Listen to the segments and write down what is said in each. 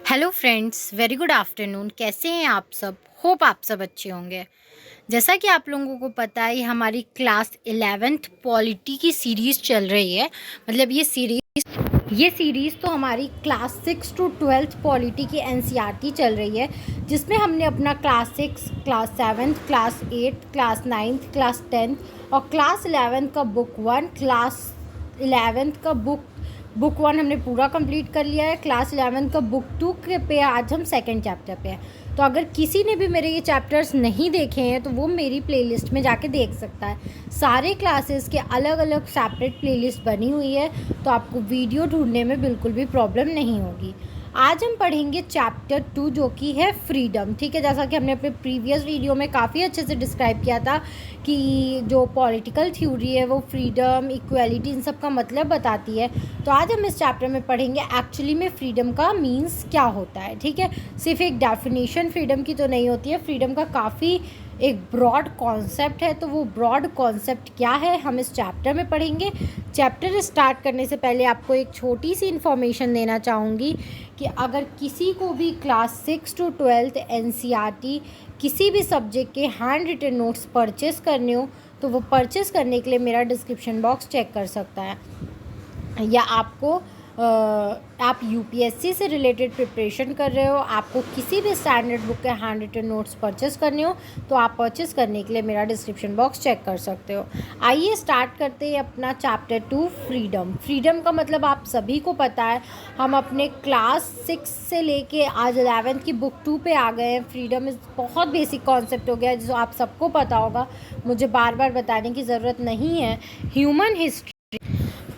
Hello friends, very good afternoon. कैसे हैं आप सब? होप आप सब अच्छे होंगे। जैसा कि आप लोगों को पता है, हमारी क्लास 11th पॉलिटी की सीरीज़ चल रही है। मतलब ये सीरीज़ तो हमारी क्लास 6 टू 12th पॉलिटी की एनसीईआरटी चल रही है, जिसमें हमने अपना class 6, class 7, class 8, class 9, class 10 और क्लास 11 का बुक 1, क्लास 11 का बुक 1 हमने पूरा कंप्लीट कर लिया है। क्लास 11 का बुक 2 के पे आज हम सेकंड चैप्टर पे हैं। तो अगर किसी ने भी मेरे ये चैप्टर्स नहीं देखे हैं तो वो मेरी प्लेलिस्ट में जाके देख सकता है। सारे क्लासेस के अलग अलग सेपरेट प्लेलिस्ट बनी हुई है, तो आपको वीडियो ढूंढने में बिल्कुल भी प्रॉब्लम नहीं होगी। आज हम पढ़ेंगे चैप्टर 2, जो कि है फ्रीडम। ठीक है, जैसा कि हमने अपने प्रीवियस वीडियो में काफ़ी अच्छे से डिस्क्राइब किया था कि जो पॉलिटिकल थ्योरी है वो फ्रीडम, इक्वालिटी, इन सब का मतलब बताती है। तो आज हम इस चैप्टर में पढ़ेंगे एक्चुअली में फ्रीडम का मीन्स क्या होता है। ठीक है, सिर्फ एक डेफिनेशन फ्रीडम की तो नहीं होती है, फ्रीडम का काफ़ी एक ब्रॉड कॉन्सेप्ट है। तो वो ब्रॉड कॉन्सेप्ट क्या है, हम इस चैप्टर में पढ़ेंगे। चैप्टर स्टार्ट करने से पहले आपको एक छोटी सी इन्फॉर्मेशन देना चाहूँगी कि अगर किसी को भी क्लास 6 टू 12th एनसीईआरटी किसी भी सब्जेक्ट के हैंड रिटन नोट्स परचेस करने हो तो वो परचेस करने के लिए मेरा डिस्क्रिप्शन बॉक्स चेक कर सकता है, या आप यूपीएससी से रिलेटेड प्रिपरेशन कर रहे हो, आपको किसी भी स्टैंडर्ड बुक के हैंड रिटन नोट्स परचेस करने हो तो आप परचेस करने के लिए मेरा डिस्क्रिप्शन बॉक्स चेक कर सकते हो। आइए स्टार्ट करते हैं अपना चैप्टर 2 फ्रीडम। फ्रीडम का मतलब आप सभी को पता है। हम अपने क्लास 6 से लेके आज 11th की बुक 2 पे आ गए हैं। फ्रीडम इज़ बहुत बेसिक कॉन्सेप्ट हो गया है, जो आप सबको पता होगा, मुझे बार बार बताने की ज़रूरत नहीं है। Human history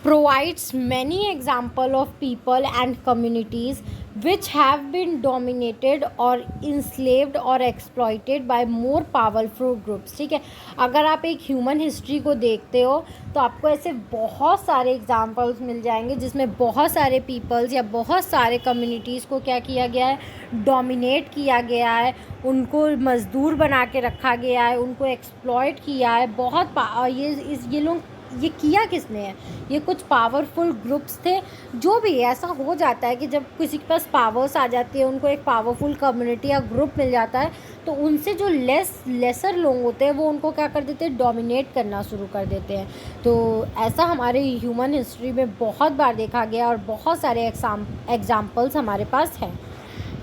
provides many examples of people and communities which have been dominated or enslaved or exploited by more powerful groups। ठीक है, अगर आप एक ह्यूमन हिस्ट्री को देखते हो तो आपको ऐसे बहुत सारे एग्जांपल्स मिल जाएंगे जिसमें बहुत सारे पीपल्स या बहुत सारे कम्युनिटीज़ को क्या किया गया है, डोमिनेट किया गया है, उनको मज़दूर बना के रखा गया है, उनको एक्सप्लॉइट किया है। ये लोग ये किया किसने है? ये कुछ पावरफुल ग्रुप्स थे। जो भी ऐसा हो जाता है कि जब किसी के पास पावर्स आ जाती है, उनको एक पावरफुल कम्युनिटी या ग्रुप मिल जाता है, तो उनसे जो लेसर लोग होते हैं वो उनको क्या कर देते हैं, डोमिनेट करना शुरू कर देते हैं। तो ऐसा हमारे ह्यूमन हिस्ट्री में बहुत बार देखा गया और बहुत सारे एग्जाम्पल्स हमारे पास हैं।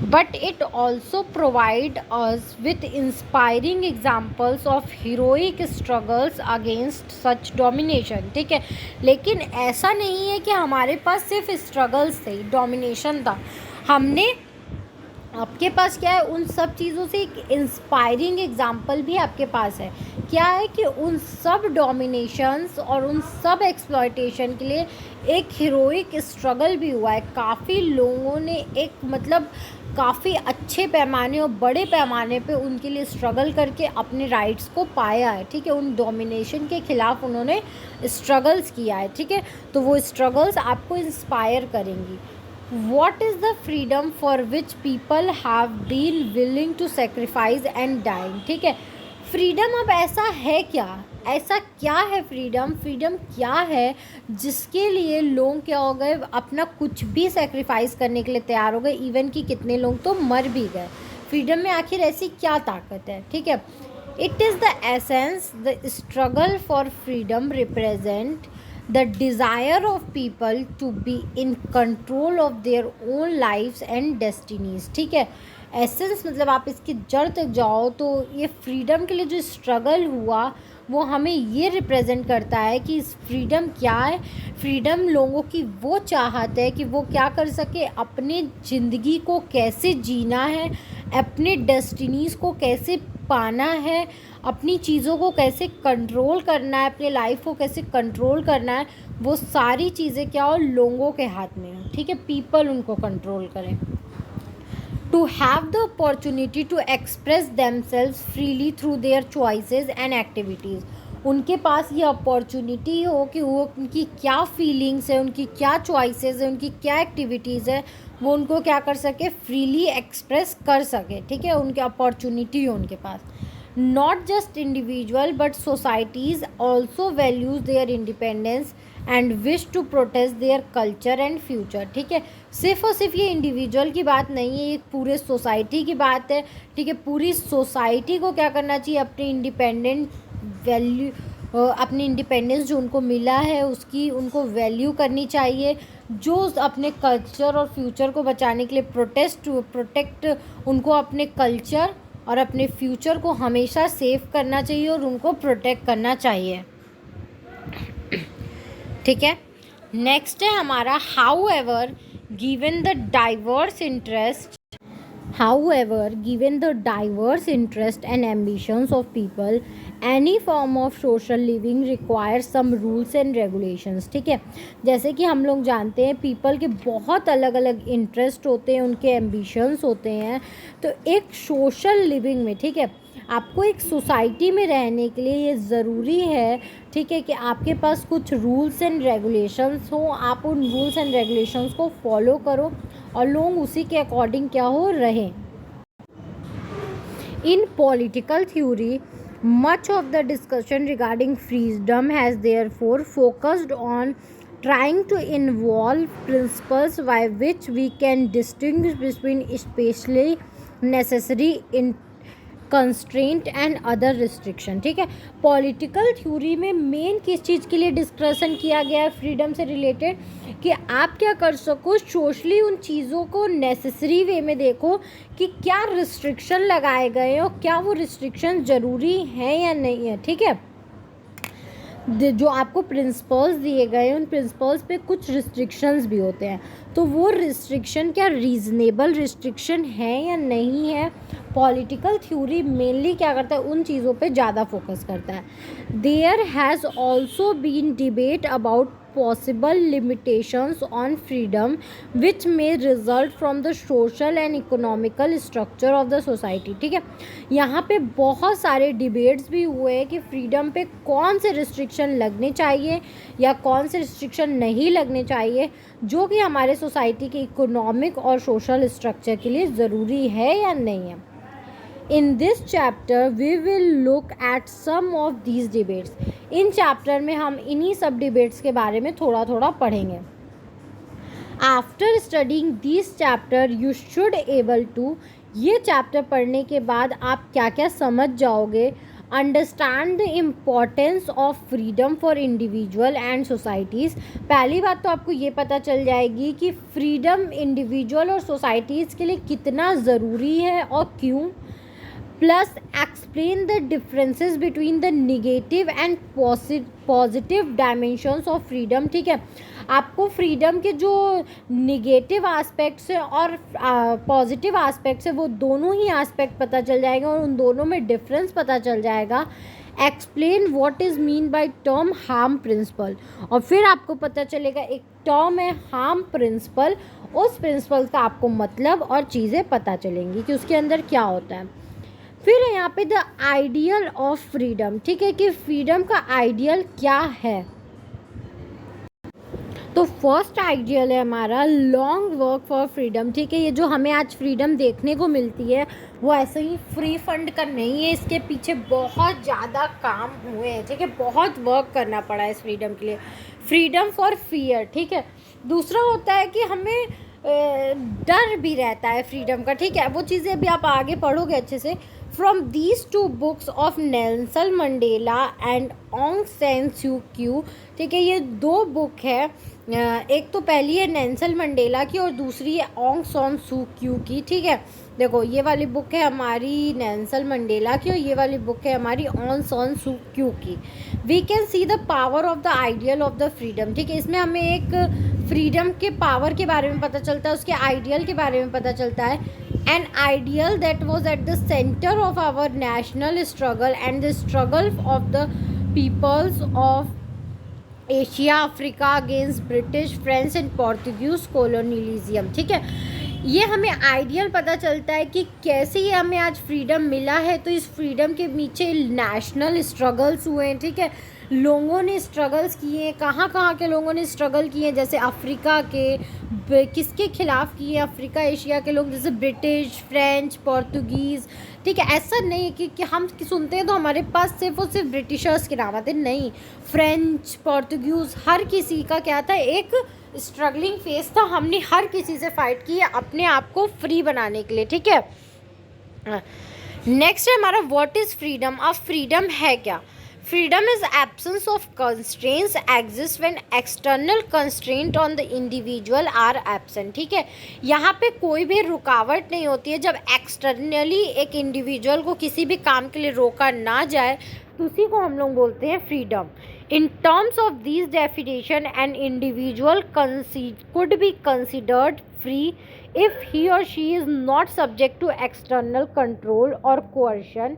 But it also provide us with inspiring examples of heroic struggles against such domination। ठीक है, लेकिन ऐसा नहीं है कि हमारे पास सिर्फ स्ट्रगल्स थे, डोमिनेशन था। हमने आपके पास क्या है, उन सब चीज़ों से एक इंस्पायरिंग एग्जाम्पल भी आपके पास है। क्या है कि उन सब डोमिनेशंस और उन सब एक्सप्लॉयटेशन के लिए एक हीरोइक स्ट्रगल भी हुआ है। काफ़ी लोगों ने काफ़ी अच्छे पैमाने और बड़े पैमाने पे उनके लिए स्ट्रगल करके अपने राइट्स को पाया है। ठीक है, उन डोमिनेशन के ख़िलाफ़ उन्होंने स्ट्रगल्स किया है। ठीक है, तो वो स्ट्रगल्स आपको इंस्पायर करेंगी। What is the freedom for which people have been willing to sacrifice and dying? ठीक है, फ्रीडम अब ऐसा है क्या, ऐसा क्या है फ्रीडम? फ्रीडम क्या है जिसके लिए लोग क्या हो गए, अपना कुछ भी सेक्रीफाइस करने के लिए तैयार हो गए, इवन कि कितने लोग तो मर भी गए। फ्रीडम में आखिर ऐसी क्या ताकत है? ठीक है, it is the essence, the struggle for freedom represent the desire of people to be in control of their own lives and destinies। ठीक है, एसेंस मतलब आप इसकी जड़ तक जाओ तो ये फ्रीडम के लिए जो स्ट्रगल हुआ वो हमें ये रिप्रेजेंट करता है कि फ्रीडम क्या है। फ्रीडम लोगों की वो चाहत है कि वो क्या कर सके, अपने ज़िंदगी को कैसे जीना है, अपने डेस्टिनीज़ को कैसे पाना है, अपनी चीज़ों को कैसे कंट्रोल करना है, अपने लाइफ को कैसे कंट्रोल करना है। वो सारी चीज़ें क्या हो, लोगों के हाथ में है। ठीक है, पीपल उनको कंट्रोल करें। To have the opportunity to express themselves freely through their choices and activities. उनके पास ये अपॉर्चुनिटी हो कि वो उनकी क्या फीलिंग्स है, उनकी क्या चॉइसेस है, उनकी क्या एक्टिविटीज़ है, वो उनको क्या कर सके, फ्रीली एक्सप्रेस कर सके। ठीक है, उनकी अपॉर्चुनिटी हो उनके पास। Not just individual but societies also values their independence and wish to protect their culture and future। ठीक है, सिर्फ और सिर्फ ये इंडिविजुअल की बात नहीं है, ये पूरे सोसाइटी की बात है, ठीक है। पूरी सोसाइटी को क्या करना चाहिए, अपनी इंडिपेंडेंट वैल्यू, अपनी इंडिपेंडेंस जो उनको मिला है उसकी उनको वैल्यू करनी चाहिए, जो अपने कल्चर और फ्यूचर को बचाने के लिए प्रोटेक्ट उनको अपने कल्चर और अपने फ्यूचर को हमेशा सेव करना चाहिए और उनको प्रोटेक्ट करना चाहिए, ठीक है। नेक्स्ट है हमारा given the diverse interest However, given the diverse interests and ambitions of people, any form of social living requires some rules and regulations, ठीक है। जैसे कि हम लोग जानते हैं पीपल के बहुत अलग अलग इंटरेस्ट होते हैं, उनके एम्बिशंस होते हैं, तो एक सोशल लिविंग में, ठीक है, आपको एक सोसाइटी में रहने के लिए ये ज़रूरी है, ठीक है, कि आपके पास कुछ रूल्स एंड रेगुलेशंस हो, आप उन रूल्स एंड रेगुलेशंस को फॉलो करो और लोग उसी के अकॉर्डिंग क्या हो रहें। इन political theory much of the discussion regarding freedom has therefore focused on trying to involve principles by which we can distinguish between especially necessary constraint and other restriction, ठीक है। पॉलिटिकल थ्योरी में main किस चीज़ के लिए discussion किया गया है freedom से रिलेटेड, कि आप क्या कर सको, सोशली उन चीज़ों को नेसेसरी वे में देखो कि क्या रिस्ट्रिक्शन लगाए गए हैं और क्या वो रिस्ट्रिक्शन ज़रूरी हैं या नहीं है, ठीक है। जो आपको प्रिंसिपल्स दिए गए हैं उन प्रिंसिपल्स पे कुछ रिस्ट्रिक्शंस भी होते हैं, तो वो रिस्ट्रिक्शन क्या रीज़नेबल रिस्ट्रिक्शन है या नहीं है। पॉलिटिकल थ्योरी मेनली क्या करता है, उन चीज़ों पे ज़्यादा फोकस करता है। There has also been debate about possible limitations on freedom which may result from the social and economical structure of the society, ठीक है। यहाँ पे बहुत सारे डिबेट्स भी हुए हैं कि फ्रीडम पे कौन से रिस्ट्रिक्शन लगने चाहिए या कौन से रिस्ट्रिक्शन नहीं लगने चाहिए, जो कि हमारे सोसाइटी के इकोनॉमिक और सोशल स्ट्रक्चर के लिए ज़रूरी है या नहीं है। In this chapter we will look at some of these debates. In chapter में हम इन्हीं सब डिबेट्स के बारे में थोड़ा थोड़ा पढ़ेंगे। After studying these chapter you should able to, ये चैप्टर पढ़ने के बाद आप क्या क्या समझ जाओगे, understand the importance of freedom for individual and societies. पहली बात तो आपको ये पता चल जाएगी कि फ्रीडम इंडिविजुअल और सोसाइटीज़ के लिए कितना ज़रूरी है और क्यों। Plus explain the differences between the negative and positive dimensions of freedom, ठीक है। आपको फ्रीडम के जो निगेटिव आस्पेक्ट्स है और पॉजिटिव आस्पेक्ट्स है वो दोनों ही आस्पेक्ट पता चल जाएगा और उन दोनों में डिफरेंस पता चल जाएगा। Explain what is mean by term harm principal, और फिर आपको पता चलेगा एक टर्म है हार्म प्रिंसिपल, उस प्रिंसिपल का आपको मतलब और चीज़ें पता चलेंगी कि उसके अंदर क्या होता है। फिर है यहाँ पे द आइडियल ऑफ फ्रीडम, ठीक है, कि फ्रीडम का आइडियल क्या है। तो फर्स्ट आइडियल है हमारा लॉन्ग वर्क फॉर फ्रीडम, ठीक है। ये जो हमें आज फ्रीडम देखने को मिलती है वो ऐसे ही फ्री फंड का नहीं है, इसके पीछे बहुत ज़्यादा काम हुए हैं, ठीक है, बहुत वर्क करना पड़ा है इस फ्रीडम के लिए। फ्रीडम फॉर फियर, ठीक है। दूसरा होता है कि हमें डर भी रहता है फ्रीडम का, ठीक है। वो चीज़ें अभी आप आगे पढ़ोगे अच्छे से। From these two books of Nelson Mandela and Aung San Suu Kyi, ठीक है, ये दो बुक है, एक तो पहली है नेल्सन मंडेला की और दूसरी है ऑन्ग सैन सू क्यू की, ठीक है। देखो ये वाली बुक है हमारी नेल्सन मंडेला की और ये वाली बुक है हमारी ऑन्ग सैन सू क्यू की। We can see the power of the ideal of the freedom, ठीक है। इसमें हमें एक फ्रीडम के पावर के बारे में पता चलता है, उसके आइडियल के बारे में पता चलता है। An ideal that was at the center of our national struggle and the struggle of the peoples of Asia, Africa against British, French and Portuguese colonialism, ठीक है। ये हमें आइडियल पता चलता है कि कैसे ये हमें आज फ्रीडम मिला है, तो इस फ्रीडम के पीछे नेशनल स्ट्रगल्स हुए हैं, ठीक है। लोगों ने स्ट्रगल्स किए हैं, कहाँ कहाँ के लोगों ने स्ट्रगल किए हैं, जैसे अफ्रीका के, किसके खिलाफ किए, अफ्रीका एशिया के लोग, जैसे ब्रिटिश, फ्रेंच, पोर्तुगीज़, ठीक है। ऐसा नहीं है कि हम सुनते हैं तो हमारे पास सिर्फ और सिर्फ ब्रिटिशर्स के नाम आते, नहीं, फ्रेंच, पोर्तुगीज़, हर किसी का क्या था, एक स्ट्रगलिंग फेस था, हमने हर किसी से फाइट की है अपने आप को फ्री बनाने के लिए, ठीक है। नेक्स्ट है हमारा व्हाट इज़ फ्रीडम। अब फ्रीडम है क्या? Freedom is absence of constraints exist when external constraint on the individual are absent, ठीक है। यहाँ पे कोई भी रुकावट नहीं होती है जब एक्सटर्नली एक इंडिविजुअल को किसी भी काम के लिए रोका ना जाए, तो उसी को हम लोग बोलते हैं freedom. In terms of these definition, an individual could be considered free if he or she is not subject to external control or coercion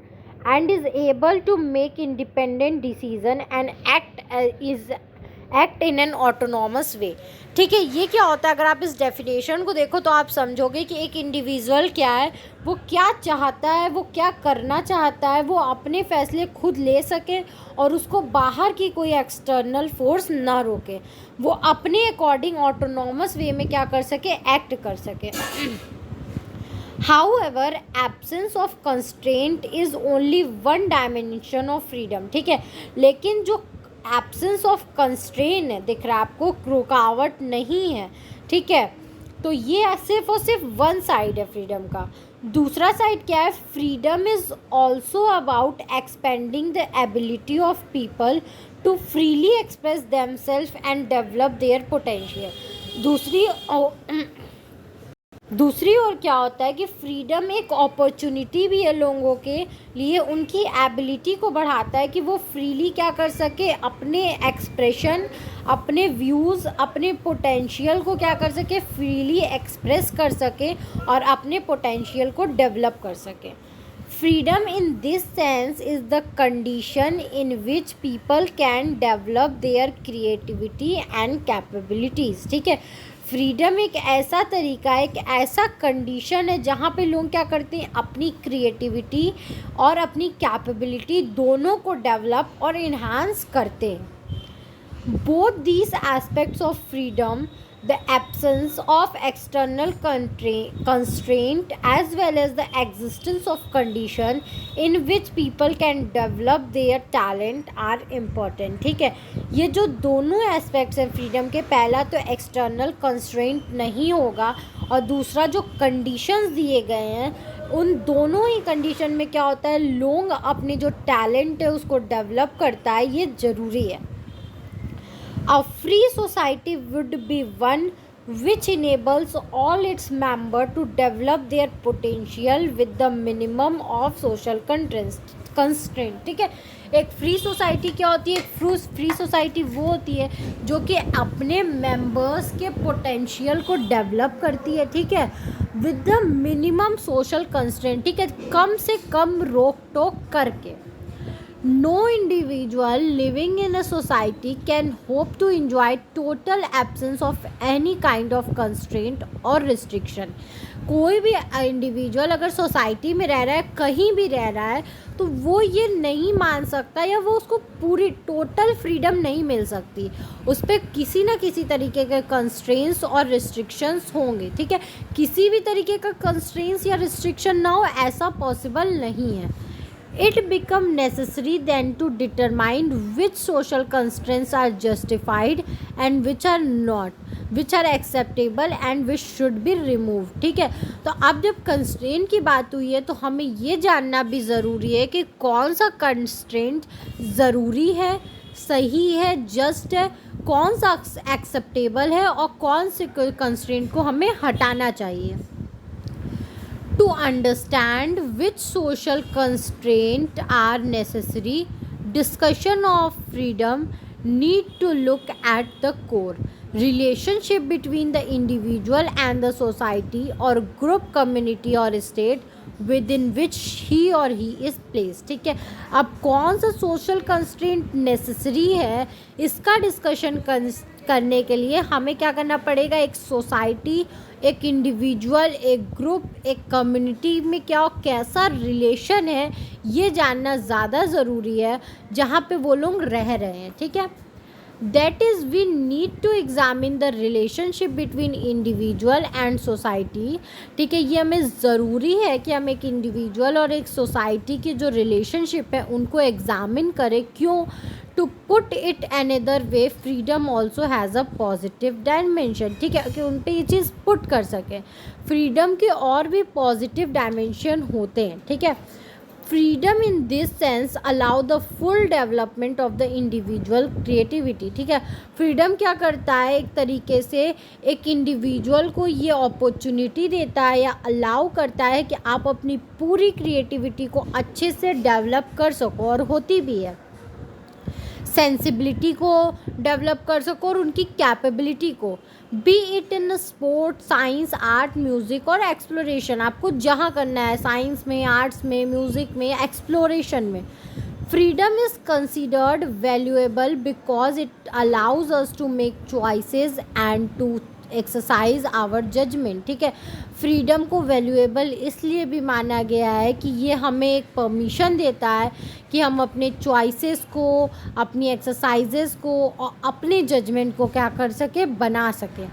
and is able to make independent decision and act in an autonomous way, ठीक है। ये क्या होता है? अगर आप इस definition को देखो तो आप समझोगे कि एक इंडिविजुअल क्या है, वो क्या चाहता है, वो क्या करना चाहता है, वो अपने फैसले खुद ले सके और उसको बाहर की कोई एक्सटर्नल फोर्स ना रोके, वो अपने अकॉर्डिंग ऑटोनॉमस वे में क्या कर सके, एक्ट कर सके। However, absence of constraint is only one dimension of freedom, ठीक है। लेकिन जो एब्सेंस ऑफ कंस्ट्रेन है, दिख रहा है आपको, रुकावट नहीं है, ठीक है, तो ये सिर्फ और सिर्फ वन साइड है फ्रीडम का। दूसरा साइड क्या है? Freedom is also about expanding the ability of people to freely express themself and develop their potential. दूसरी ओर क्या होता है कि फ्रीडम एक अपॉर्चुनिटी भी है लोगों के लिए, उनकी एबिलिटी को बढ़ाता है कि वो फ्रीली क्या कर सके, अपने एक्सप्रेशन, अपने व्यूज़, अपने पोटेंशियल को क्या कर सके, फ्रीली एक्सप्रेस कर सके और अपने पोटेंशियल को डेवलप कर सके। Freedom in this sense is the condition in which people can develop their creativity and capabilities, ठीक है। फ्रीडम एक ऐसा तरीका है, एक ऐसा कंडीशन है जहाँ पे लोग क्या करते हैं, अपनी क्रिएटिविटी और अपनी कैपेबिलिटी दोनों को डेवलप और इन्हांस करते हैं। Both these aspects of freedom, the absence of external constraint as well as the existence of condition in which people can develop their talent are important, ठीक है। ये जो दोनों एस्पेक्ट्स हैं फ्रीडम के, पहला तो एक्सटर्नल कंस्ट्रेंट नहीं होगा और दूसरा जो कंडीशंस दिए गए हैं, उन दोनों ही कंडीशन में क्या होता है, लोग अपने जो टैलेंट है उसको डेवलप करता है, ये ज़रूरी है। A free society would be one which enables all its members to develop their potential with the minimum of social constraint, ठीक है। एक फ्री सोसाइटी क्या होती है? एक फ्री सोसाइटी वो होती है जो कि अपने मेंबर्स के पोटेंशियल को डेवलप करती है, ठीक है, with the minimum social constraint, ठीक है, कम से कम रोक टोक करके। No individual living in a society can hope to enjoy total absence of any kind of constraint or restriction. कोई भी इंडिविजुअल अगर सोसाइटी में रह रहा है, कहीं भी रह रहा है, तो वो ये नहीं मान सकता या वो उसको पूरी टोटल फ्रीडम नहीं मिल सकती, उस पर किसी ना किसी तरीके के कंस्ट्रेंट्स और रिस्ट्रिक्शंस होंगे, ठीक है। किसी भी तरीके का कंस्ट्रेंट्स या रिस्ट्रिक्शन ना हो, ऐसा पॉसिबल नहीं है। It becomes necessary then to determine which social constraints are justified and which are not, which are acceptable and which should be removed, ठीक है। तो अब जब कंस्ट्रेंट की बात हुई है तो हमें ये जानना भी ज़रूरी है कि कौन सा कंस्ट्रेंट ज़रूरी है, सही है, जस्ट है, कौन सा एक्सेप्टेबल है और कौन से कंस्ट्रेंट को हमें हटाना चाहिए। To understand which social constraints are necessary, discussion of freedom need to look at the core relationship between the individual and the society or group, community or state within which he or he is placed, ठीक है। अब कौन सा social constraint necessary है, इसका discussion करने के लिए हमें क्या करना पड़ेगा, एक सोसाइटी, एक इंडिविजुअल, एक ग्रुप, एक कम्युनिटी में क्या कैसा रिलेशन है, ये जानना ज़्यादा ज़रूरी है जहाँ पे वो लोग रह रहे हैं, ठीक है। That is we need to examine the relationship between individual and society, ठीक है। ये हमें ज़रूरी है कि हम एक इंडिविजुअल और एक सोसाइटी की जो रिलेशनशिप है उनको एग्ज़ामिन करें। क्यों? To put it another way, freedom also has a positive dimension, ठीक है, कि उन पे ये चीज़ पुट कर सकें। फ्रीडम के और भी पॉजिटिव डायमेंशन होते हैं, ठीक है। Freedom in this sense allow the full development of the individual creativity, ठीक है। फ्रीडम क्या करता है, एक तरीके से एक इंडिविजुअल को ये अपॉर्चुनिटी देता है या अलाउ करता है कि आप अपनी पूरी क्रिएटिविटी को अच्छे से डेवलप कर सको, और होती भी है। सेंसिबिलिटी को डेवलप कर सको और उनकी कैपेबिलिटी को, B it in sport, science, art, music और एक्सप्लोरेशन। आपको जहाँ करना है, साइंस में, आर्ट्स में, म्यूज़िक में, एक्सप्लोरेशन में। Freedom is considered valuable because it allows us to make choices and to exercise our judgement, ठीक है। फ्रीडम को वैल्यूएबल इसलिए भी माना गया है कि ये हमें एक परमिशन देता है कि हम अपने चॉइसेस को, अपनी एक्सरसाइजेस को और अपने जजमेंट को क्या कर सकें, बना सकें।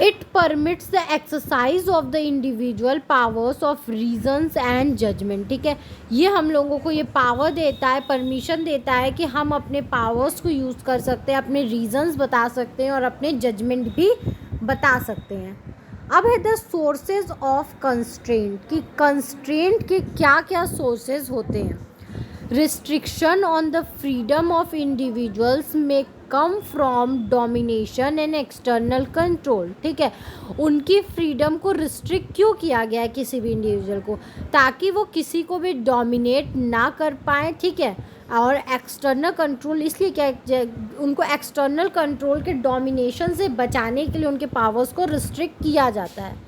It permits the exercise of the individual powers of reasons and judgement, ठीक है। ये हम लोगों को ये पावर देता है, परमिशन देता है कि हम अपने पावर्स को यूज़ कर सकते हैं, अपने रीजन्स बता सकते हैं और अपने जजमेंट भी बता सकते हैं। अब है द सोर्सेज ऑफ कंस्ट्रेंट, कि कंस्ट्रेंट के क्या क्या सोर्सेज होते हैं। Restriction on the freedom of individuals में come from domination and external control, ठीक है। उनकी फ्रीडम को रिस्ट्रिक्ट क्यों किया गया है किसी भी इंडिविजुअल को, ताकि वो किसी को भी डोमिनेट ना कर पाए, ठीक है। और एक्सटर्नल कंट्रोल इसलिए क्या, उनको एक्सटर्नल कंट्रोल के डोमिनेशन से बचाने के लिए उनके पावर्स को रिस्ट्रिक्ट किया जाता है।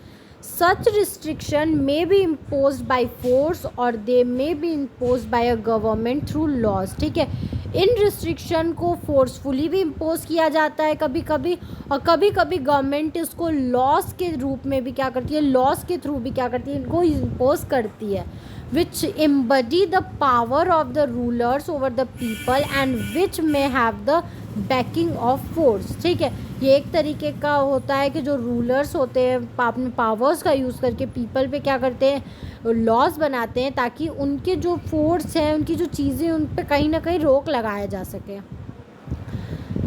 Such restriction may be imposed by force or they may be imposed by a government through laws, ठीक है। इन रिस्ट्रिक्शन को फोर्सफुली भी इम्पोज किया जाता है कभी कभी, और कभी कभी गवर्नमेंट इसको लॉस के रूप में भी क्या करती है, लॉस के थ्रू भी क्या करती है, इनको इम्पोज करती है। which embody the power of the rulers over the people and which may have the backing of force, ठीक है। ये एक तरीके का होता है कि जो रूलर्स होते हैं अपने पावर्स का यूज़ करके पीपल पे क्या करते हैं, लॉज बनाते हैं, ताकि उनके जो फोर्स हैं, उनकी जो चीज़ें, उन पे कहीं ना कहीं रोक लगाया जा सके।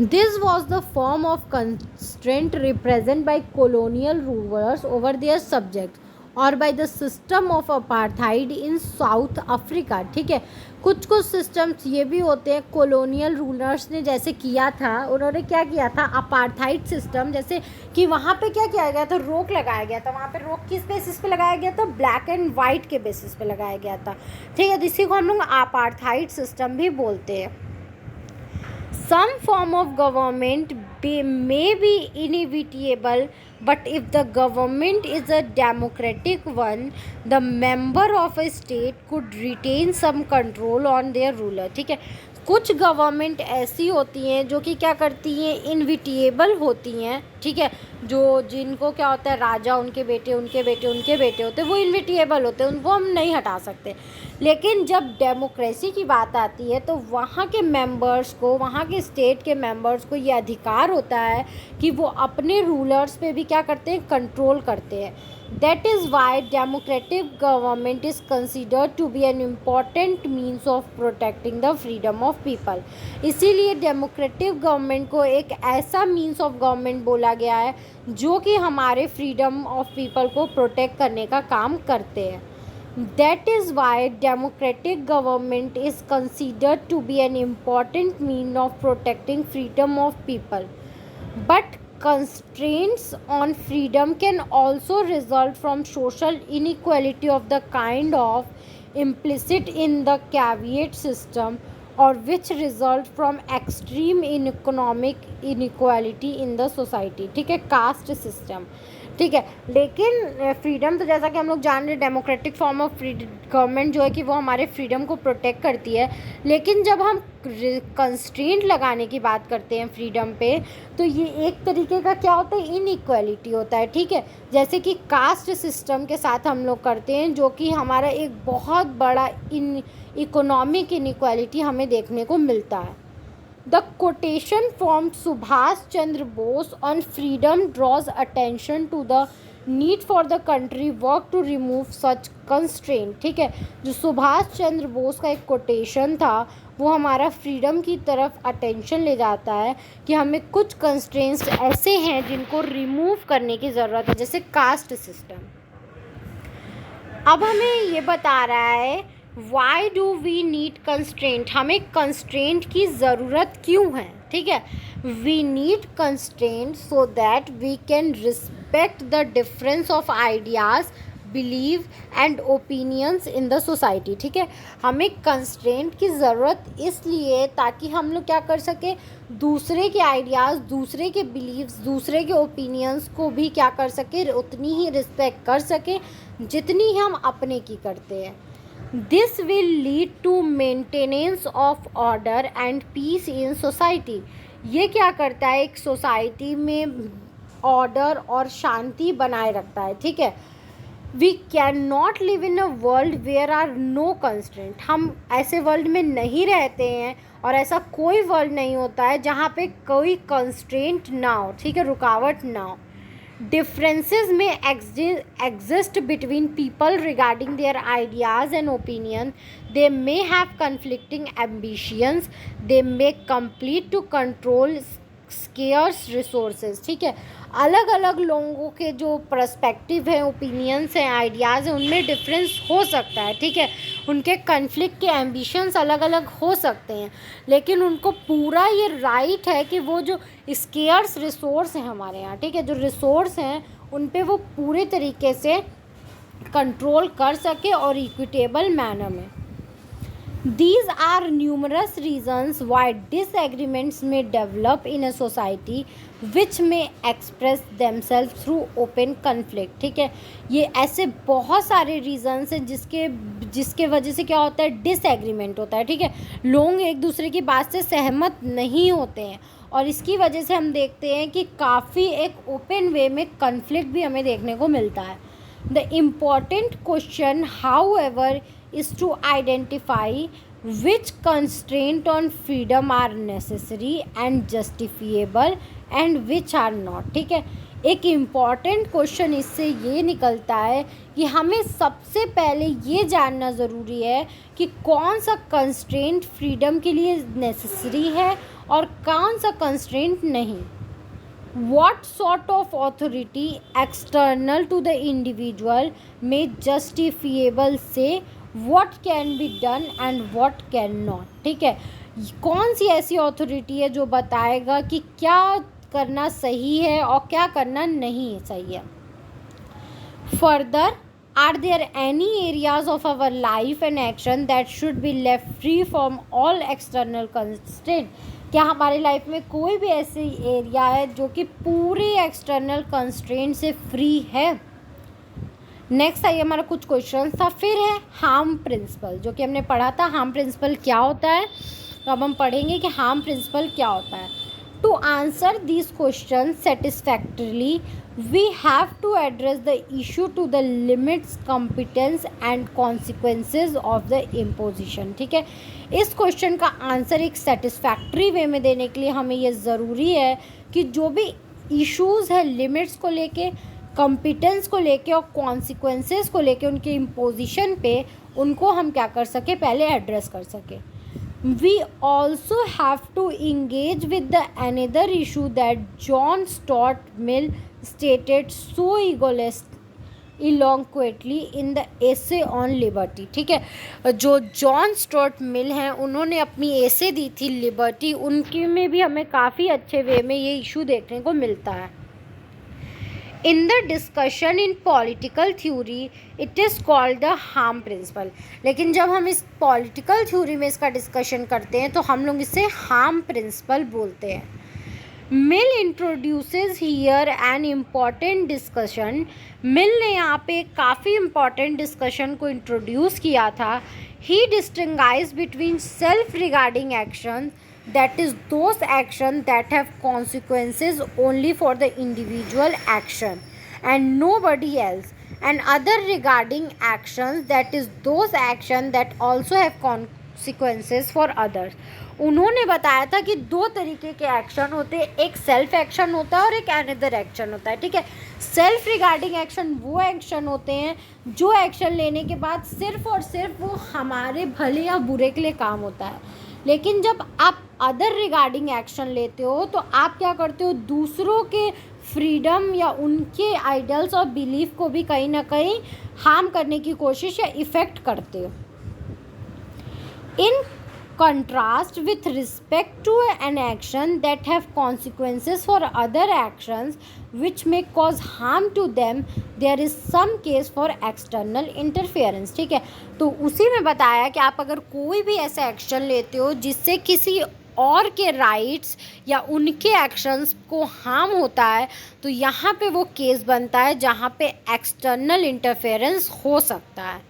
This was the form of constraint represented by colonial rulers over their subjects और by the system of apartheid in south Africa, ठीक है। कुछ सिस्टम्स ये भी होते हैं, कॉलोनियल रूलर्स ने जैसे किया था, उन्होंने क्या किया था, अपार्थाइड सिस्टम, जैसे कि वहाँ पे क्या किया गया था, रोक लगाया गया था। वहाँ पे रोक किस बेसिस पे लगाया गया था, ब्लैक एंड वाइट के बेसिस पे लगाया गया था, ठीक है। इसी को हम लोग अपार्थाइड सिस्टम भी बोलते हैं। Some form of government may be inevitable, but if the government is a democratic one, the member of a state could retain some control on their ruler, ठीक है। कुछ गवर्नमेंट ऐसी होती हैं जो कि क्या करती हैं, इनविटेबल होती हैं, ठीक है। जो जिनको क्या होता है, राजा, उनके बेटे, उनके बेटे, उनके बेटे होते हैं, वो इनविटेबल होते हैं, उनको हम नहीं हटा सकते। लेकिन जब डेमोक्रेसी की बात आती है तो वहाँ के मेंबर्स को, वहाँ के स्टेट के मेंबर्स को ये अधिकार होता है कि वो अपने रूलर्स पे भी क्या करते हैं, कंट्रोल करते हैं। That is why democratic government is considered to be an important means of protecting the freedom of people। इसीलिए डेमोक्रेटिक गवर्नमेंट को एक ऐसा मीन्स ऑफ गवर्नमेंट बोला गया है जो कि हमारे फ्रीडम ऑफ पीपल को प्रोटेक्ट करने का काम करते हैं। That is why democratic government is considered to be an important means of protecting freedom of people. But constraints on freedom can also result from social inequality of the kind of implicit in the caveat system or which result from extreme in economic inequality in the society, ठीक है, caste system, ठीक है। लेकिन freedom तो जैसा कि हम लोग जान रहे हैं, डेमोक्रेटिक फॉर्म ऑफ गवर्नमेंट जो है कि वो हमारे फ्रीडम को प्रोटेक्ट करती है। लेकिन जब हम कंस्ट्रेंट लगाने की बात करते हैं फ्रीडम पे, तो ये एक तरीके का क्या होता है, इनइक्वालिटी होता है, ठीक है। जैसे कि कास्ट सिस्टम के साथ हम लोग करते हैं, जो कि हमारा एक बहुत बड़ा इकोनॉमिक इनइक्वालिटी हमें देखने को मिलता है। The quotation from Subhash Chandra Bose on freedom draws attention to the need for the country work to remove such constraint. ठीक है, जो सुभाष चंद्र बोस का एक कोटेशन था वो हमारा फ्रीडम की तरफ अटेंशन ले जाता है कि हमें कुछ कंस्ट्रेंट्स ऐसे हैं जिनको रिमूव करने की ज़रूरत है, जैसे कास्ट सिस्टम। अब हमें ये बता रहा है why do we need constraint, हमें कंस्ट्रेंट की ज़रूरत क्यों है। ठीक है, we need constraint so that we can respect the difference of ideas, believe and opinions in the society. ठीक है, हमें कंस्ट्रेंट की ज़रूरत इसलिए ताकि हम लोग क्या कर सकें, दूसरे के आइडियाज़, दूसरे के बिलीव्स, दूसरे के ओपिनियंस को भी क्या कर सकें, उतनी ही रिस्पेक्ट कर सकें जितनी हम अपने की करते हैं। This will lead to maintenance of order and peace in society. ये क्या करता है, एक सोसाइटी में ऑर्डर और शांति बनाए रखता है। ठीक है, we can not live in a world where are no constraint, हम ऐसे वर्ल्ड में नहीं रहते हैं और ऐसा कोई वर्ल्ड नहीं होता है जहाँ पे कोई कंस्ट्रेंट ना हो। ठीक है, रुकावट ना हो। Differences may exist between people regarding their ideas and opinion. They may have conflicting ambitions. They may compete to control scarce resources. ठीक है, अलग अलग लोगों के जो पर्सपेक्टिव हैं, ओपिनियंस हैं, आइडियाज़ हैं, उनमें डिफरेंस हो सकता है। ठीक है, उनके कन्फ्लिक्ट के एम्बिशंस अलग अलग हो सकते हैं, लेकिन उनको पूरा ये राइट है कि वो जो स्केयर्स रिसोर्स हैं हमारे यहाँ, ठीक है, जो रिसोर्स हैं उन पे वो पूरे तरीके से कंट्रोल कर सके और इक्विटेबल मैनर में। These are numerous reasons why disagreements may develop in a society which may express themselves through open conflict। ठीक है, ये ऐसे बहुत सारे रीजंस हैं जिसके वजह से क्या होता है, डिसएग्रीमेंट होता है। ठीक है, लोग एक दूसरे की बात से सहमत नहीं होते हैं और इसकी वजह से हम देखते हैं कि काफ़ी एक ओपन वे में कन्फ्लिक्ट भी हमें देखने को मिलता है। The important question, however, is to identify which constraint on freedom are necessary and justifiable and which are not। ठीक है, एक इम्पॉर्टेंट क्वेश्चन इससे ये निकलता है कि हमें सबसे पहले ये जानना ज़रूरी है कि कौन सा कंस्ट्रेंट फ्रीडम के लिए नेसेसरी है और कौन सा कंस्ट्रेंट नहीं। What sort of authority external to the individual may justifiable say what can be done and what cannot। ठीक है, कौन सी ऐसी अथॉरिटी है जो बताएगा कि क्या करना सही है और क्या करना नहीं सही है। Further, are there any areas of our life and action that should be left free from all external constraint। क्या हमारी लाइफ में कोई भी ऐसी एरिया है जो कि पूरे एक्सटर्नल कंस्ट्रेंट से फ्री है। नेक्स्ट आइए हमारा कुछ क्वेश्चन था। फिर है हार्म प्रिंसिपल, जो कि हमने पढ़ा था हार्म प्रिंसिपल क्या होता है, तो अब हम पढ़ेंगे कि हार्म प्रिंसिपल क्या होता है। To answer this question satisfactorily we have to address the issue to the limits, competence and consequences of the imposition. ठीक है, इस क्वेश्चन का आंसर एक सेटिस्फैक्ट्री वे में देने के लिए हमें ये ज़रूरी है कि जो भी इश्यूज़ है लिमिट्स को लेके, कॉम्पिटेंस को लेके और कॉन्सिक्वेंसेस को लेके, उनके इम्पोजिशन पे, उनको हम क्या कर सके, पहले एड्रेस कर सके। We also have to engage with the another issue that John Stuart Mill stated so eloquently in the essay on liberty। ठीक है, जो जॉन स्टुअर्ट मिल हैं उन्होंने अपनी एसे दी थी लिबर्टी, उनके में भी हमें काफ़ी अच्छे वे में ये इशू देखने को मिलता है। In the discussion in political theory it is called the harm principal. लेकिन जब हम इस पॉलिटिकल थ्योरी में इसका डिस्कशन करते हैं तो हम लोग इसे हार्म प्रिंसिपल बोलते हैं। Mill introduces here an important discussion. Mill ने यहाँ पे काफ़ी इम्पॉर्टेंट डिस्कशन को इंट्रोड्यूस किया था। He distinguish between self regarding action, that is those actions that have consequences only for the individual action and nobody else, and other regarding actions, that is those actions that also have consequences for others। उन्होंने बताया था कि दो तरीके के action होते हैं, एक सेल्फ एक्शन होता है और एक अनदर एक्शन होता है। ठीक है, सेल्फ रिगार्डिंग एक्शन वो एक्शन होते हैं जो एक्शन लेने के बाद सिर्फ और सिर्फ वो हमारे भले या बुरे के लिए काम होता है। लेकिन जब आप अदर रिगार्डिंग एक्शन लेते हो तो आप क्या करते हो, दूसरों के फ्रीडम या उनके आइडियल्स और बिलीफ को भी कहीं ना कहीं हार्म करने की कोशिश या इफ़ेक्ट करते हो। In contrast, with respect to an action that have consequences for other actions which may cause harm to them, there is some case for external interference। ठीक है, तो उसी में बताया कि आप अगर कोई भी ऐसा एक्शन लेते हो जिससे किसी और के राइट्स या उनके एक्शंस को हार्म होता है, तो यहाँ पे वो केस बनता है जहाँ पे एक्सटर्नल इंटरफेरेंस हो सकता है।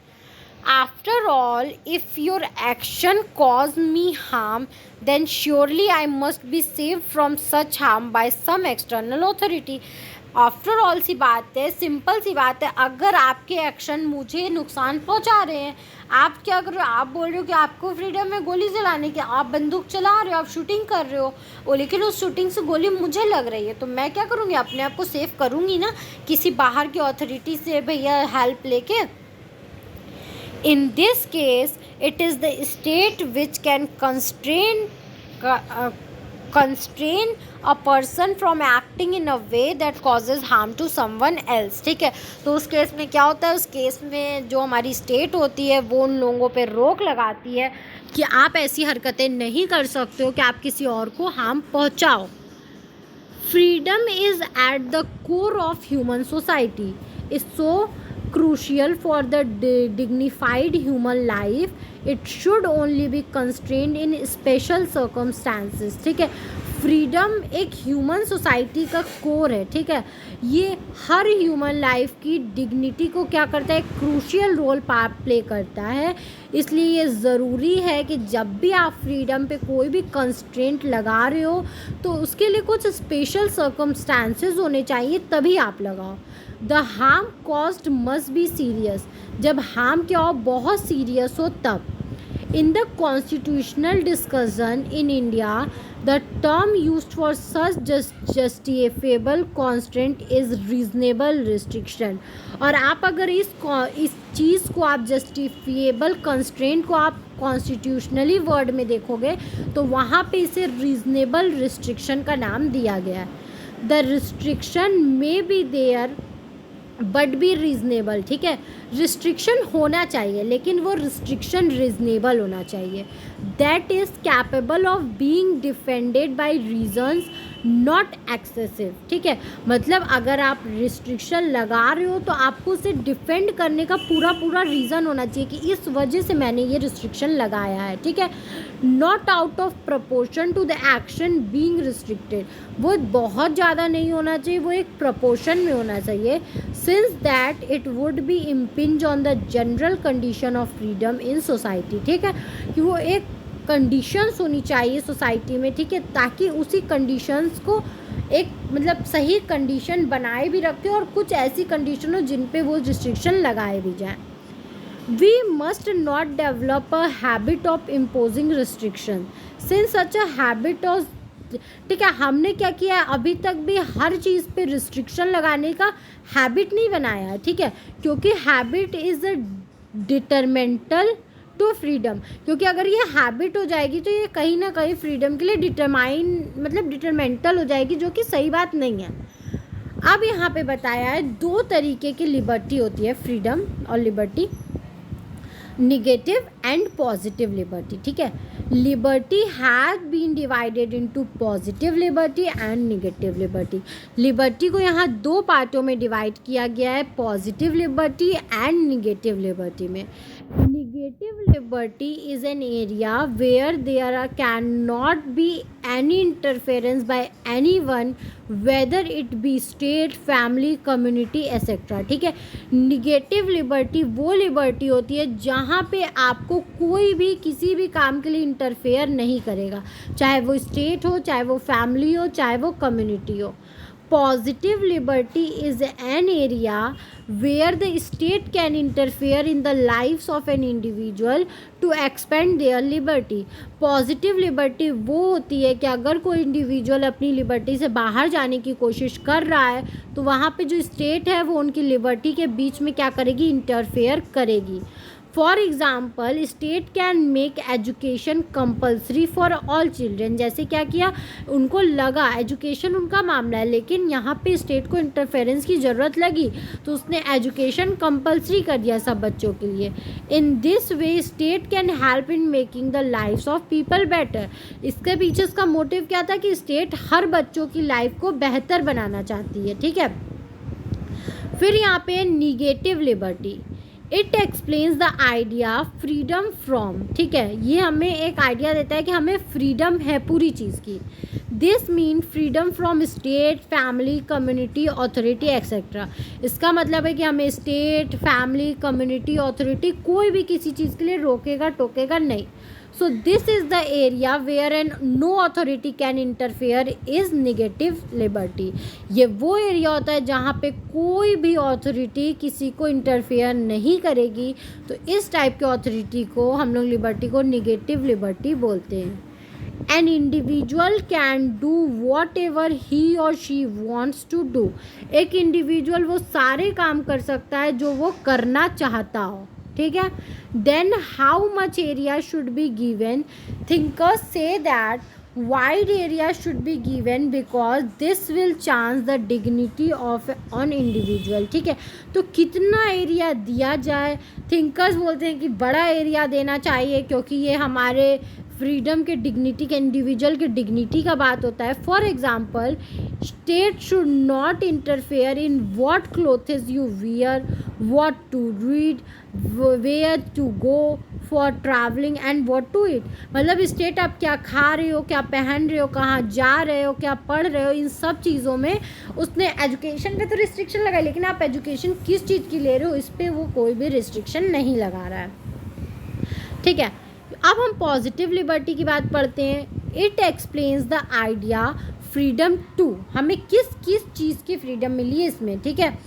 After all, if your action caused me harm, then surely I must be saved from such harm by some external authority। After all सी बात है, सिंपल सी बात है, अगर आपके एक्शन मुझे नुकसान पहुंचा रहे हैं, आप क्या कर रहे हो, आप बोल रहे हो कि आपको फ्रीडम है गोली चलाने की, आप बंदूक चला रहे हो, आप शूटिंग कर रहे हो, लेकिन उस शूटिंग से गोली मुझे लग रही है, तो मैं क्या करूँगी, अपने आप को सेव करूँगी ना किसी बाहर की अथॉरिटी से भैया हेल्प लेके। In this case, it is the state which can constrain a person from acting in a way that causes harm to someone else। ठीक है, तो उस केस में क्या होता है, उस केस में जो हमारी स्टेट होती है वो उन लोगों पे रोक लगाती है कि आप ऐसी हरकतें नहीं कर सकते हो कि आप किसी और को हार्म पहुंचाओ। Freedom is at the core of human society, is so crucial for the dignified human life, it should only be constrained in special circumstances। ठीक है, फ्रीडम एक ह्यूमन सोसाइटी का कोर है। ठीक है, ये हर ह्यूमन लाइफ की डिग्निटी को क्या करता है, क्रूशियल रोल प्ले करता है। इसलिए ये ज़रूरी है कि जब भी आप फ्रीडम पे कोई भी कंस्ट्रेंट लगा रहे हो तो उसके लिए कुछ स्पेशल सर्कमस्टांसेस होने चाहिए, तभी आप लगाओ। The harm caused must be serious, जब हार्म क्या हो, बहुत सीरियस हो तब। In the constitutional discussion in India the term used for such justifiable constraint is reasonable restriction. और आप अगर इस चीज़ को, आप जस्टिफिएबल कंस्ट्रेंट को आप कॉन्स्टिट्यूशनली वर्ड में देखोगे तो वहाँ पे इसे रीजनेबल रिस्ट्रिक्शन का नाम दिया गया है। The restriction may be there but be reasonable. ठीक है, रिस्ट्रिक्शन होना चाहिए लेकिन वो रिस्ट्रिक्शन रीज़नेबल होना चाहिए। That is capable of being defended bye reasons not excessive. ठीक है, मतलब अगर आप रिस्ट्रिक्शन लगा रहे हो तो आपको उसे डिफेंड करने का पूरा रीज़न होना चाहिए कि इस वजह से मैंने ये रिस्ट्रिक्शन लगाया है। ठीक है, not out of proportion to the action being restricted, वो बहुत ज़्यादा नहीं होना चाहिए, वो एक प्रपोर्शन में होना चाहिए। Since that it would be impinge on the general condition of freedom in society. ठीक है, कि वो एक कंडीशंस होनी चाहिए सोसाइटी में। ठीक है, ताकि उसी कंडीशंस को एक मतलब सही कंडीशन बनाए भी रखे और कुछ ऐसी कंडीशन हो जिन पे वो रिस्ट्रिक्शन लगाए भी जाएँ। We must not develop a habit of imposing restriction since such a habit of. ठीक है, हमने क्या किया है, अभी तक भी हर चीज़ पे रिस्ट्रिक्शन लगाने का हैबिट नहीं बनाया है। ठीक है, क्योंकि habit is a detrimental to freedom, क्योंकि अगर ये हैबिट हो जाएगी तो ये कहीं ना कहीं फ्रीडम के लिए डिटरमेंटल हो जाएगी, जो कि सही बात नहीं है। अब यहाँ पे बताया है दो तरीके की लिबर्टी होती है, फ्रीडम और liberty, negative and positive liberty. ठीक है, liberty has been divided into positive liberty and negative liberty. Liberty को यहाँ दो पार्टों में डिवाइड किया गया है, positive liberty and negative liberty में। Negative liberty is an area where there cannot be any interference by anyone, whether it be state, family, community, etc। ठीक है, निगेटिव लिबर्टी वो लिबर्टी होती है जहाँ पे आपको कोई भी किसी भी काम के लिए इंटरफेयर नहीं करेगा, चाहे वो स्टेट हो, चाहे वो फैमिली हो, चाहे वो कम्युनिटी हो। Positive liberty is an area where the state can interfere in the lives of an individual to expand their liberty. Positive liberty वो होती है कि अगर कोई इंडिविजुअल अपनी लिबर्टी से बाहर जाने की कोशिश कर रहा है तो वहाँ पे जो स्टेट है वो उनकी लिबर्टी के बीच में क्या करेगी, इंटरफेयर करेगी. For example state can make education compulsory for all children. जैसे क्या किया, उनको लगा एजुकेशन उनका मामला है लेकिन यहाँ पे स्टेट को इंटरफेरेंस की ज़रूरत लगी तो उसने एजुकेशन कंपल्सरी कर दिया सब बच्चों के लिए. In this way state can help in making the lifes of people better. इसके पीछे इसका मोटिव क्या था कि स्टेट हर बच्चों की लाइफ को बेहतर बनाना चाहती है. ठीक है. फिर यहाँ पे negative liberty. It explains the idea freedom from. ठीक है, ये हमें एक आइडिया देता है कि हमें फ्रीडम है पूरी चीज़ की. This mean freedom from state, family, community, authority etcetera. इसका मतलब है कि हमें स्टेट, फैमिली, कम्युनिटी, अथॉरिटी कोई भी किसी चीज़ के लिए रोकेगा टोकेगा नहीं. So this is the area where an no authority can interfere is negative liberty. ये वो एरिया होता है जहाँ पे कोई भी अथॉरिटी किसी को इंटरफेयर नहीं करेगी. तो इस टाइप के अथॉरिटी को हम लोग लिबर्टी को निगेटिव लिबर्टी बोलते हैं. An individual can do what ever he और शी वॉन्ट्स टू डू. एक इंडिविजुअल वो सारे काम कर सकता है जो वो करना चाहता हो. ठीक है. Then how much area should be given. Thinkers say that wide area should be given because this will chance the dignity of on individual. ठीक है, तो कितना एरिया दिया जाए. थिंकर्स बोलते हैं कि बड़ा एरिया देना चाहिए क्योंकि ये हमारे फ्रीडम के डिग्निटी के इंडिविजुअल के डिग्निटी का बात होता है. For example state should not interfere in what clothes you wear, what to read, where to go for travelling and what to eat. मतलब स्टेट आप क्या खा रहे हो, क्या पहन रहे हो, कहाँ जा रहे हो, क्या पढ़ रहे हो, इन सब चीज़ों में उसने एजुकेशन पे तो रिस्ट्रिक्शन लगाई लेकिन आप एजुकेशन किस चीज़ की ले रहे हो इस पर वो कोई भी रिस्ट्रिक्शन नहीं लगा रहा है. ठीक है. अब हम पॉजिटिव लिबर्टी की बात पढ़ते हैं. It explains the idea freedom to. हमें किस किस चीज़ की फ्रीडम मिली है इसमें. ठीक है.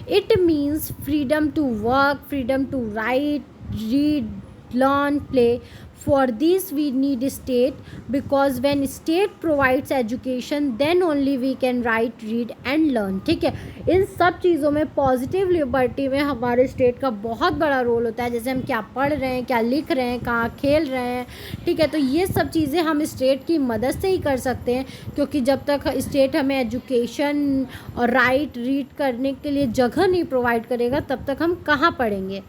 It means freedom to work, freedom to write, read, learn, play. For these we need state because when state provides education then only we can write, read and learn. ठीक है. इन सब चीज़ों में पॉजिटिव लिबर्टी में हमारे state का बहुत बड़ा रोल होता है. जैसे हम क्या पढ़ रहे हैं, क्या लिख रहे हैं, कहाँ खेल रहे हैं. ठीक है, तो ये सब चीज़ें हम स्टेट की मदद से ही कर सकते हैं क्योंकि जब तक स्टेट हमें एजुकेशन और राइट रीड करने के लिए जगह नहीं प्रोवाइड करेगा तब तक हम कहाँ पढ़ेंगे.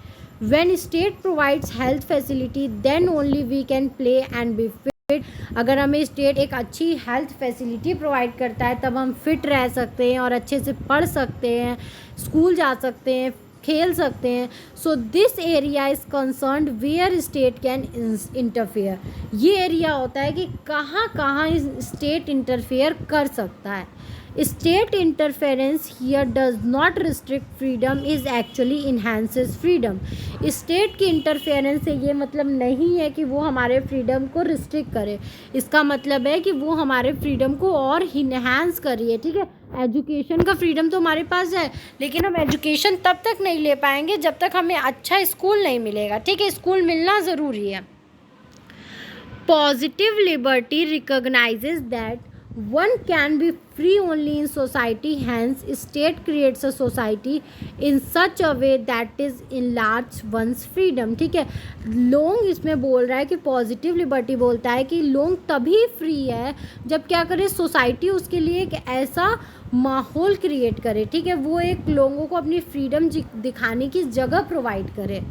When state provides health facility then only we can play and be fit. अगर हमें स्टेट एक अच्छी हेल्थ फैसिलिटी प्रोवाइड करता है तब हम फिट रह सकते हैं और अच्छे से पढ़ सकते हैं, स्कूल जा सकते हैं, खेल सकते हैं. So this area is concerned where state can interfere. ये एरिया होता है कि कहाँ कहाँ स्टेट इंटरफेयर कर सकता है. State interference here does not restrict freedom is actually enhances freedom. State की इंटरफेरेंस से ये मतलब नहीं है कि वो हमारे फ्रीडम को रिस्ट्रिक्ट करे. इसका मतलब है कि वो हमारे फ्रीडम को और इन्हांस करिए. ठीक है. एजुकेशन का फ्रीडम तो हमारे पास है लेकिन हम एजुकेशन तब तक नहीं ले पाएंगे जब तक हमें अच्छा स्कूल नहीं मिलेगा. ठीक है, स्कूल मिलना ज़रूरी है. Positive liberty recognises that one can be free only in society, hence state creates a society in such a way that is enlarge one's freedom. ठीक है. लोग इसमें बोल रहा है कि पॉजिटिव लिबर्टी बोलता है कि लोग तभी फ्री है जब क्या करे, सोसाइटी उसके लिए एक ऐसा माहौल क्रिएट करे. ठीक है, वो एक लोगों को अपनी फ्रीडम दिखाने की जगह प्रोवाइड करे.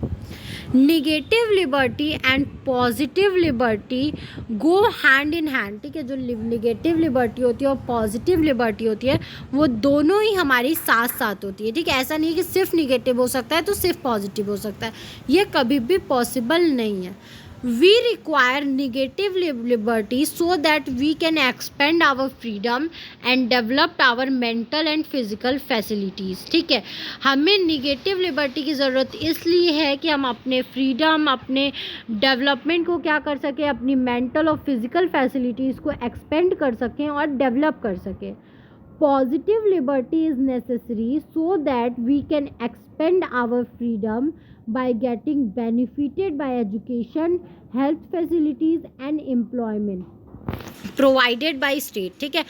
Negative liberty and positive liberty go hand in hand. ठीक है, जो निगेटिव लिबर्टी होती है और पॉजिटिव लिबर्टी होती है वो दोनों ही हमारी साथ साथ होती है. ठीक है, ऐसा नहीं कि सिर्फ निगेटिव हो सकता है तो सिर्फ पॉजिटिव हो सकता है, ये कभी भी पॉसिबल नहीं है. We require negative liberty so that we can expand our freedom and develop our mental and physical facilities. ठीक है, हमें निगेटिव लिबर्टी की ज़रूरत इसलिए है कि हम अपने फ्रीडम, अपने डेवलपमेंट को क्या कर सकें, अपनी मेंटल और फिज़िकल फैसिलिटीज़ को एक्सपेंड कर सकें और डेवलप कर सकें. Positive liberty is necessary so that we can expand our freedom by getting benefited by education, health facilities and employment provided by state. ठीक है,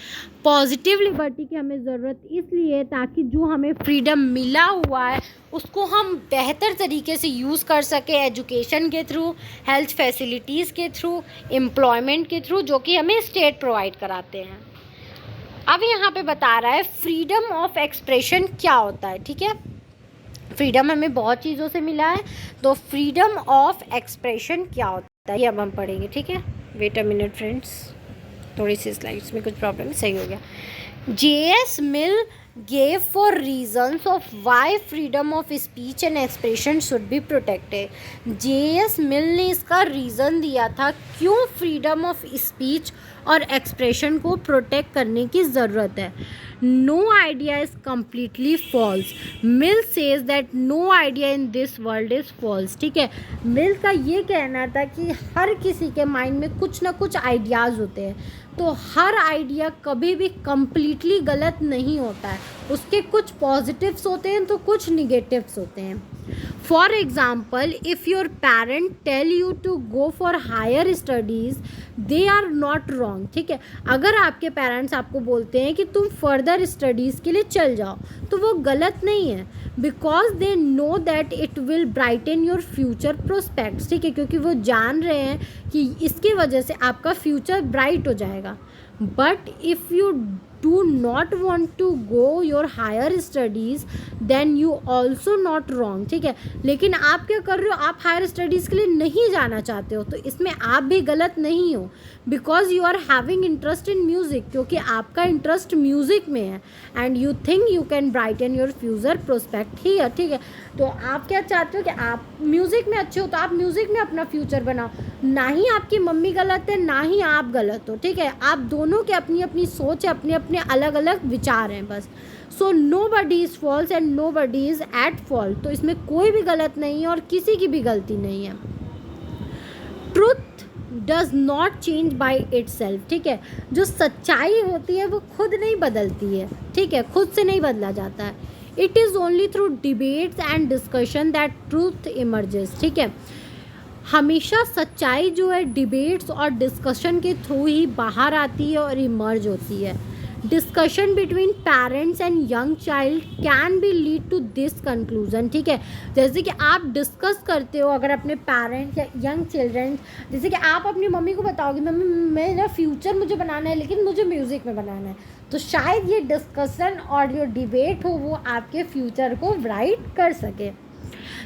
पॉजिटिव लिबर्टी की हमें ज़रूरत इसलिए है ताकि जो हमें फ्रीडम मिला हुआ है उसको हम बेहतर तरीके से यूज़ कर सकें एजुकेशन के थ्रू, हेल्थ फैसिलिटीज़ के थ्रू, एम्प्लॉयमेंट के थ्रू, जो कि हमें स्टेट प्रोवाइड कराते हैं. अब यहाँ पे बता रहा है फ्रीडम ऑफ एक्सप्रेशन क्या होता है. ठीक है, फ्रीडम हमें बहुत चीज़ों से मिला है, तो फ्रीडम ऑफ एक्सप्रेशन क्या होता है ये अब हम पढ़ेंगे. ठीक है, वेट अ मिनट फ्रेंड्स, थोड़ी सी स्लाइड्स में कुछ प्रॉब्लम, सही हो गया. J.S. Mill gave for reasons of why freedom of speech and expression should be protected. J.S. Mill ने इसका रीज़न दिया था क्यों फ्रीडम ऑफ स्पीच और एक्सप्रेशन को प्रोटेक्ट करने की ज़रूरत है. No idea is completely false. Mill says that no idea in this world is false. ठीक है, मिल का ये कहना था कि हर किसी के माइंड में कुछ ना कुछ आइडियाज़ होते हैं, तो हर आइडिया कभी भी कम्प्लीटली गलत नहीं होता है. उसके कुछ पॉजिटिव्स होते हैं तो कुछ निगेटिव्स होते हैं. For example, if your parent tell you to go for higher studies, they are not wrong. ठीक है, अगर आपके पेरेंट्स आपको बोलते हैं कि तुम फर्दर स्टडीज़ के लिए चल जाओ, तो वो गलत नहीं है, because they know that it will brighten your future prospects. ठीक है, क्योंकि वो जान रहे हैं कि इसकी वजह से आपका फ्यूचर ब्राइट हो जाएगा. But if you do not want to go your higher studies then you also not wrong. ठीक है, लेकिन आप क्या कर रहे हो, आप हायर स्टडीज़ के लिए नहीं जाना चाहते हो, तो इसमें आप भी गलत नहीं हो, because you are having interest in music, क्योंकि आपका इंटरेस्ट म्यूज़िक में है, and you think you can brighten your future prospect here. ठीक है, तो आप क्या चाहते हो कि आप म्यूज़िक में अच्छे हो, तो आप म्यूज़िक में अपना फ्यूचर बनाओ. ना ही आपकी मम्मी गलत है, ना ही आप गलत हो. ठीक है, आप दोनों की अपनी अपनी सोच है, अपने अपने अलग अलग विचार हैं बस. So nobody is false and nobody is at fault. तो इसमें कोई भी गलत नहीं है और किसी की भी गलती नहीं है. Truth does not change by it self. ठीक है, जो सच्चाई होती है वो खुद नहीं बदलती है. ठीक है, खुद से नहीं बदला जाता है. It is only through debates and discussion that truth emerges. ठीक है, हमेशा सच्चाई जो है डिबेट्स और डिस्कशन के थ्रू ही बाहर आती है और इमर्ज होती है. Discussion between parents and young child can be lead to this conclusion. ठीक है, जैसे कि आप डिस्कस करते हो अगर अपने पेरेंट्स या यंग चिल्ड्रन, जैसे कि आप अपनी मम्मी को बताओगे मम्मी मेरा फ्यूचर मुझे बनाना है लेकिन मुझे म्यूज़िक में बनाना है, तो शायद ये डिस्कशन और जो डिबेट हो वो आपके फ्यूचर को ब्राइट कर सके.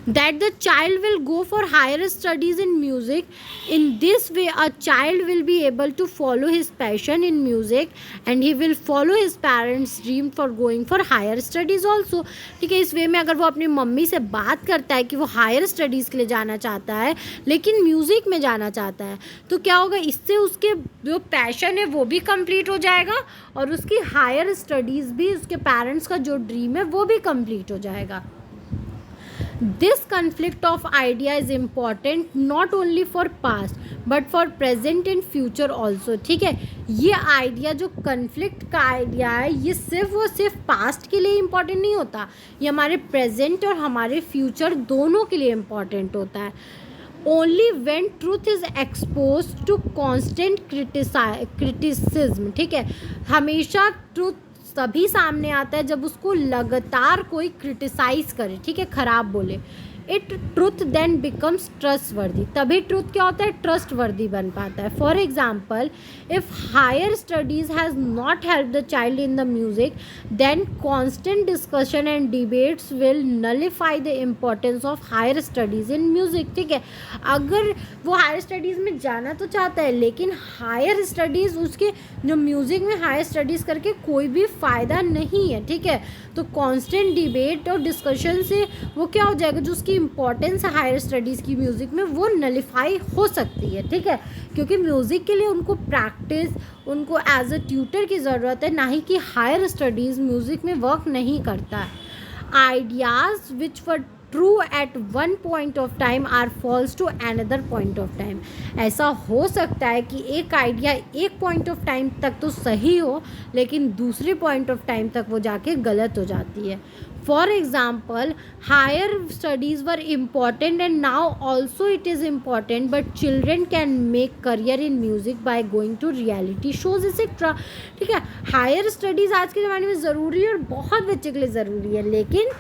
That the child will go for higher studies in music. In this way a child will be able to follow his passion in music and he will follow his parents dream for going for higher studies also. ठीक है, इस वे में अगर वो अपनी mummy से बात करता है कि वो हायर स्टडीज़ के लिए जाना चाहता है लेकिन म्यूज़िक में जाना चाहता है, तो क्या होगा, इससे उसके जो पैशन है वो भी कंप्लीट हो जाएगा और उसकी हायर स्टडीज़ भी, उसके पेरेंट्स का जो ड्रीम है वो भी कंप्लीट हो जाएगा. This conflict of idea is important not only for past but for present and future also. ठीक है, ये आइडिया जो कन्फ्लिक्ट का आइडिया है ये सिर्फ और सिर्फ पास्ट के लिए इम्पॉर्टेंट नहीं होता, ये हमारे प्रेजेंट और हमारे फ्यूचर दोनों के लिए इम्पॉर्टेंट होता है. Only when truth is expose to constant criticism. ठीक है, हमेशा ट्रूथ तभी सामने आता है जब उसको लगातार कोई क्रिटिसाइज करे. ठीक है, ख़राब बोले. It truth then becomes trustworthy. तभी ट्रूथ क्या होता है, ट्रस्टवर्दी बन पाता है. For example, if higher studies has not help the child in the music then constant discussion and debates will nullify the importance of higher studies in music. ठीक है, अगर वो हायर स्टडीज़ में जाना तो चाहता है लेकिन हायर स्टडीज़ उसके जो म्यूज़िक में हायर स्टडीज़ करके कोई भी फ़ायदा नहीं है. ठीक है, तो कॉन्स्टेंट डिबेट और डिस्कशन से वो क्या हो जाएगा, जो उसकी इम्पोर्टेंस है हायर स्टडीज़ की म्यूज़िक में वो नलिफाई हो सकती है. ठीक है, क्योंकि म्यूज़िक के लिए उनको प्रैक्टिस, उनको एज अ ट्यूटर की ज़रूरत है, ना ही कि हायर स्टडीज़ म्यूज़िक में वर्क नहीं करता है. Ideas which were true at one point of time are false to another point of time. ऐसा हो सकता है कि एक आइडिया एक पॉइंट ऑफ टाइम तक तो सही हो, लेकिन दूसरे पॉइंट ऑफ टाइम तक वो जाके गलत हो जाती है। For example, higher studies were important and now also it is important, but children can make career in music by going to reality shows etcetera. ठीक है, हायर स्टडीज़ आज के ज़माने में ज़रूरी है और बहुत बच्चे के लिए ज़रूरी है, लेकिन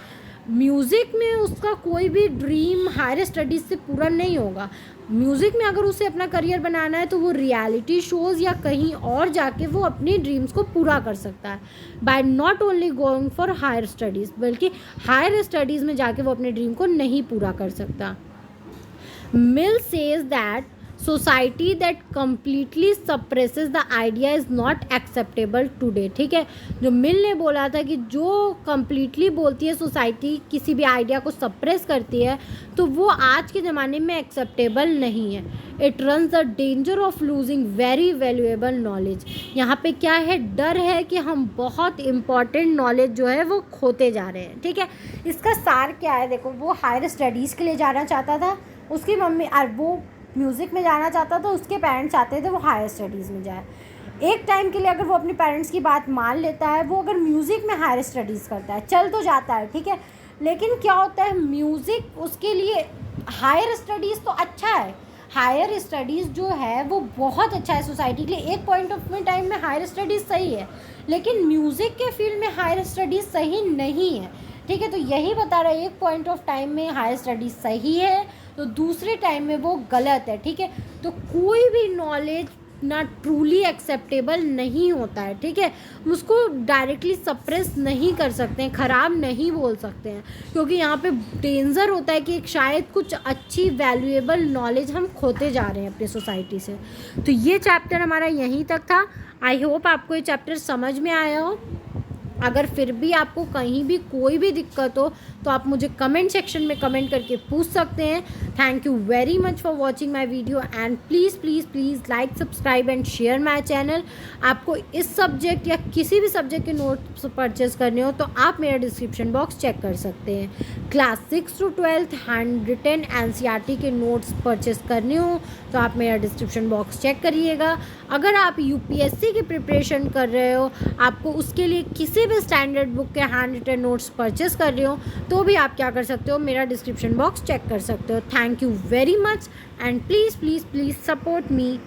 म्यूज़िक में उसका कोई भी ड्रीम हायर स्टडीज़ से पूरा नहीं होगा। म्यूज़िक में अगर उसे अपना करियर बनाना है तो वो रियलिटी शोज़ या कहीं और जाके वो अपने ड्रीम्स को पूरा कर सकता है, by not only going for higher studies, बल्कि हायर स्टडीज़ में जाके वो अपने ड्रीम को नहीं पूरा कर सकता। Mill says that society that completely suppresses the idea is not acceptable today. ठीक है, जो मिल ने बोला था कि जो कम्प्लीटली बोलती है सोसाइटी किसी भी आइडिया को सप्रेस करती है, तो वो आज के ज़माने में एक्सेप्टेबल नहीं है। It runs the danger of losing very valuable knowledge. यहाँ पे क्या है, डर है कि हम बहुत इम्पॉर्टेंट नॉलेज जो है वो खोते जा रहे हैं। ठीक है, इसका सार क्या है, देखो, वो हायर स्टडीज़ के लिए जाना चाहता था, उसकी मम्मी, और वो म्यूज़िक में जाना चाहता था, उसके पेरेंट्स चाहते थे वो हायर स्टडीज़ में जाए। एक टाइम के लिए अगर वो अपने पेरेंट्स की बात मान लेता है, वो अगर म्यूज़िक में हायर स्टडीज़ करता है, चल तो जाता है, ठीक है, लेकिन क्या होता है, म्यूज़िक उसके लिए, हायर स्टडीज़ तो अच्छा है, हायर स्टडीज़ जो है वो बहुत अच्छा है सोसाइटी के लिए। एक पॉइंट ऑफ टाइम में हायर स्टडीज़ सही है, लेकिन म्यूज़िक के फील्ड में हायर स्टडीज़ सही नहीं है। ठीक है, तो यही बता रहा है, एक पॉइंट ऑफ टाइम में हायर स्टडीज़ सही है तो दूसरे टाइम में वो गलत है। ठीक है, तो कोई भी नॉलेज ना ट्रूली एक्सेप्टेबल नहीं होता है। ठीक है, उसको डायरेक्टली सप्रेस नहीं कर सकते हैं, ख़राब नहीं बोल सकते हैं, क्योंकि यहाँ पे डेंजर होता है कि एक शायद कुछ अच्छी वैल्यूएबल नॉलेज हम खोते जा रहे हैं अपनी सोसाइटी से। तो ये चैप्टर हमारा यहीं तक था। आई होप आपको ये चैप्टर समझ में आया हो। अगर फिर भी आपको कहीं भी कोई भी दिक्कत हो तो आप मुझे कमेंट सेक्शन में कमेंट करके पूछ सकते हैं। Thank you very much for watching my video and please please please like, subscribe and share my channel. आपको इस सब्जेक्ट या किसी भी सब्जेक्ट के नोट्स परचेज़ करने हो तो आप मेरा डिस्क्रिप्शन बॉक्स चेक कर सकते हैं। Class 6 to 12 handwritten NCERT के नोट्स परचेज़ करने हो तो आप मेरा डिस्क्रिप्शन बॉक्स चेक करिएगा। अगर आप UPSC की प्रिपरेशन कर रहे हो, आपको उसके लिए किसी भी स्टैंडर्ड बुक के हैंड रिटन नोट्स परचेज़ कर रहे हो, तो भी आप क्या कर सकते हो, मेरा डिस्क्रिप्शन बॉक्स चेक कर सकते हो। Thank you very much and please please please support me.